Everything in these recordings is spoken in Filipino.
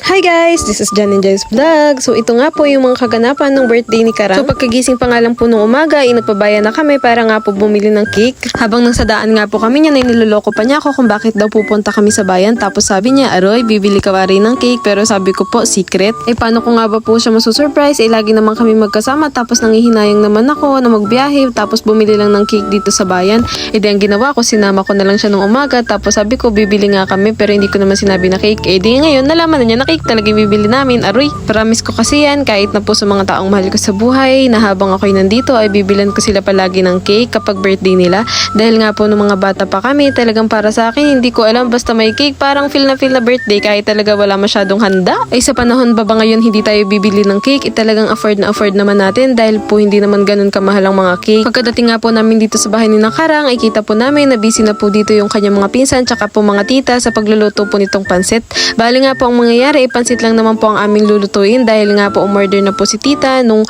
Hi guys! This is Jan and Jai's Vlog. So ito nga po yung mga kaganapan ng birthday ni Karang. So pagkagising pa nga lang po nung umaga, nagpabayan na kami para nga po bumili ng cake. Habang nasa daan nga po kami niya, niloloko pa niya ako kung bakit daw pupunta kami sa bayan. Tapos sabi niya, Aroy, bibili ka ba rin ng cake? Pero sabi ko po, secret. Paano ko nga ba po siya masusurprise? Lagi naman kami magkasama. Tapos nangihinayang naman ako na magbiyahe. Tapos bumili lang ng cake dito sa bayan. Di ang ginawa ko, sinama ko na lang siya nung umaga. Tapos sabi ko, bibili nga kami. Pero hindi ko naman sinabi na cake. Di ngayon, nalaman na niya na cake talaga bibili namin. Aroy, promise ko kasi yan, kahit na po sa mga taong mahal ko sa buhay, na habang ako'y nandito ay bibilan ko sila palagi ng cake kapag birthday nila. Dahil nga po nung mga bata pa kami, talagang para sa akin, hindi ko alam, basta may cake, parang feel na birthday kahit talaga wala masyadong handa. Sa panahon ba ngayon hindi tayo bibili ng cake, talagang afford na afford naman natin dahil po hindi naman ganun kamahal ang mga cake. Pagkadating nga po namin dito sa bahay ni Karang, ay kita po namin na busy na po dito yung kanyang mga pinsan tsaka po mga tita sa pagluluto po nitong pansit. Bali nga po ang mangyayari, pansit lang naman po ang aming lulutuin dahil nga po umorder na po si tita nung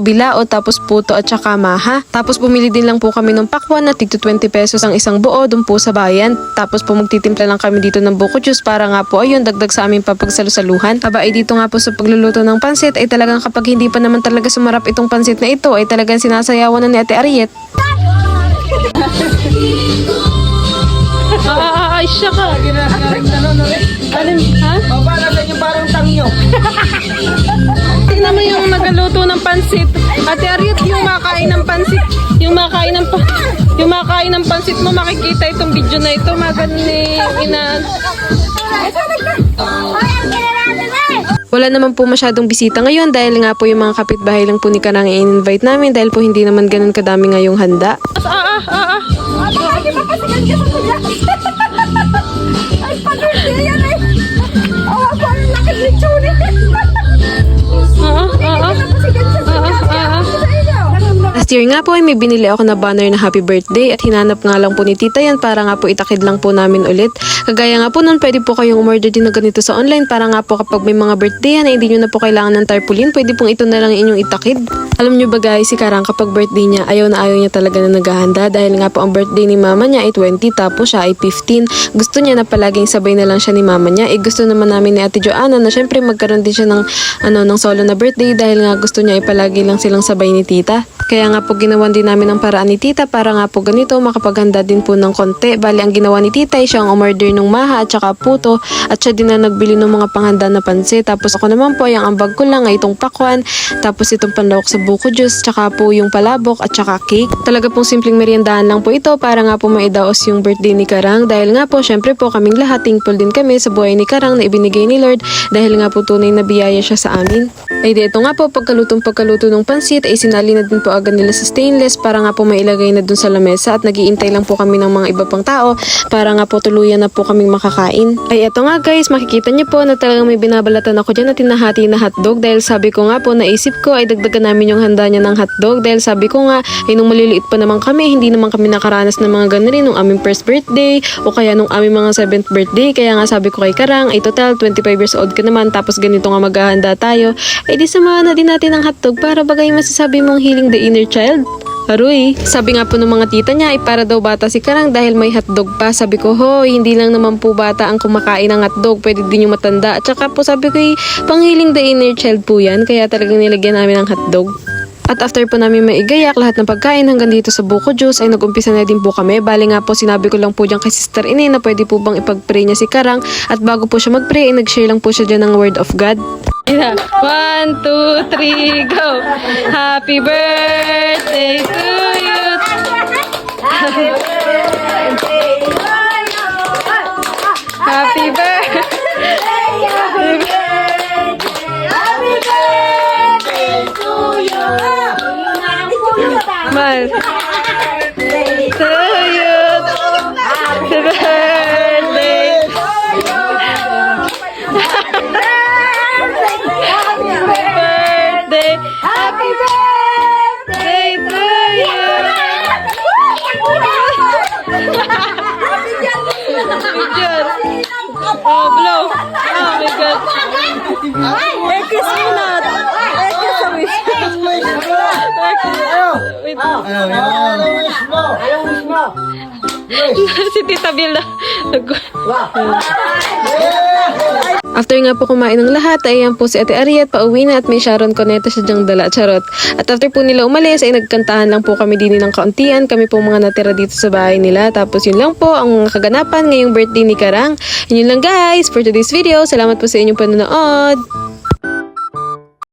bilao tapos puto at saka maha. Tapos bumili din lang po kami ng pakwan na tigto 20 pesos ang isang buo dun po sa bayan. Tapos po magtitimpla lang kami dito ng buko juice para nga po ayun dagdag sa aming papagsalusaluhan. Dito nga po sa pagluluto ng pansit ay talagang kapag hindi pa naman talaga sumarap itong pansit na ito ay talagang sinasayawan na ni Ate Ariet. Ay, siya ka. Alin, ha? O, para sa inyo parang tangyo. Tingnan mo yung nagaluto ng pansit. Ate Ariet, yung makain ng pansit, yung makain ng pansit mo, makikita itong video na ito, magaling ina. Wala naman po masyadong bisita ngayon dahil nga po yung mga kapitbahay lang po ni Karang i-invite namin dahil po hindi naman ganun kadami ngayong handa. Di ba kasi ganyan sa kuya? Ay, pag-birthday yan eh. Oh, ako ang laking litsunin. Last year nga po ay may binili ako na banner na happy birthday at hinanap nga lang po ni tita yan para nga po itakid lang po namin ulit. Kagaya nga po nun, pwede po kayong umorder din na ganito sa online para nga po kapag may mga birthday yan, hindi nyo na po kailangan ng tarpaulin, pwede pong ito na lang inyong itakid. Alam nyo ba guys, si Karang kapag birthday niya, ayaw niya talaga na naghahanda dahil nga po ang birthday ni mama niya ay 20 tapos siya ay 15. Gusto niya na palaging sabay na lang siya ni mama niya. Gusto naman namin ni Ate Joanna na syempre magkaroon din siya ng solo na birthday dahil nga gusto niya ay palagi lang silang sabay ni tita. Kaya nga po ginawan din namin ang paraan ni tita para nga po ganito makapaghanda din po ng konti. Bali ang ginawa ni tita ay siya ang umorder ng maha at saka puto at siya din na nagbili ng mga panghanda na pansit. Tapos ako naman po yung ambag ko lang ay itong pakwan, tapos itong panlawak sa buko juice, tsaka po yung palabok at saka cake. Talaga pong simpleng meriendahan lang po ito para nga po maidaos yung birthday ni Karang dahil nga po syempre po kaming lahat thankful din kami sa buhay ni Karang na ibinigay ni Lord dahil nga po tunay na biyaya siya sa amin. Dito nga po pagkaluto ng pansit ay sinali na din po agad nila sa stainless para nga po mailagay na dun sa lamesa at nagiintay lang po kami ng mga iba pang tao para nga po tuluyan na po kaming makakain. Eto nga guys, makikita niyo po na talagang may binabalatan ako dyan na tinahati na hotdog dahil sabi ko nga po naisip ko ay dagdagan namin yung handa niya ng hotdog dahil sabi ko nga ay nung maliliit pa naman kami, hindi naman kami nakaranas ng mga ganun rin nung aming first birthday o kaya nung aming mga 7th birthday. Kaya nga sabi ko kay Karang ay total 25 years old ka naman tapos ganito nga maghahanda tayo. Di samahan na din natin ang hotdog para bagay masasabi mong healing the inner child. Aroy, sabi nga po ng mga tita niya ay para daw bata si Karang dahil may hotdog pa. Sabi ko, hoy, hindi lang naman po bata ang kumakain ng hotdog, pwede din yung matanda. At saka po sabi ko, pang healing the inner child po yan, kaya talagang nilagyan namin ng hotdog. At after po namin maigayak lahat ng pagkain hanggang dito sa buko juice ay nag-umpisa na din po kami. Bali nga po sinabi ko lang po dyan kay Sister Ine na pwede po bang ipag-pray niya si Karang at bago po siya mag-pray ay nag-share lang po siya dyan ng word of God. 1, 2, 3, go! Happy birthday to you! Happy birthday to you! Happy birthday! Happy birthday to you! Mal! To you! Happy birthday! Happy birthday to you! Oh, blow! Oh my God! Kiss me not! Kiss a wish! Wait. Ayaw wish mo. Si Tita Bill na. After nga po kumain ng lahat, ay ayan po si Ate Ariet pauwi na at may Sharon Coneta siya dyang dala, charot. At after po nila umalis ay nagkantahan lang po kami din ng kauntian, kami po mga natira dito sa bahay nila. Tapos yun lang po ang mga kaganapan ngayong birthday ni Karang. Yun lang guys for today's video. Salamat po sa inyong panonood.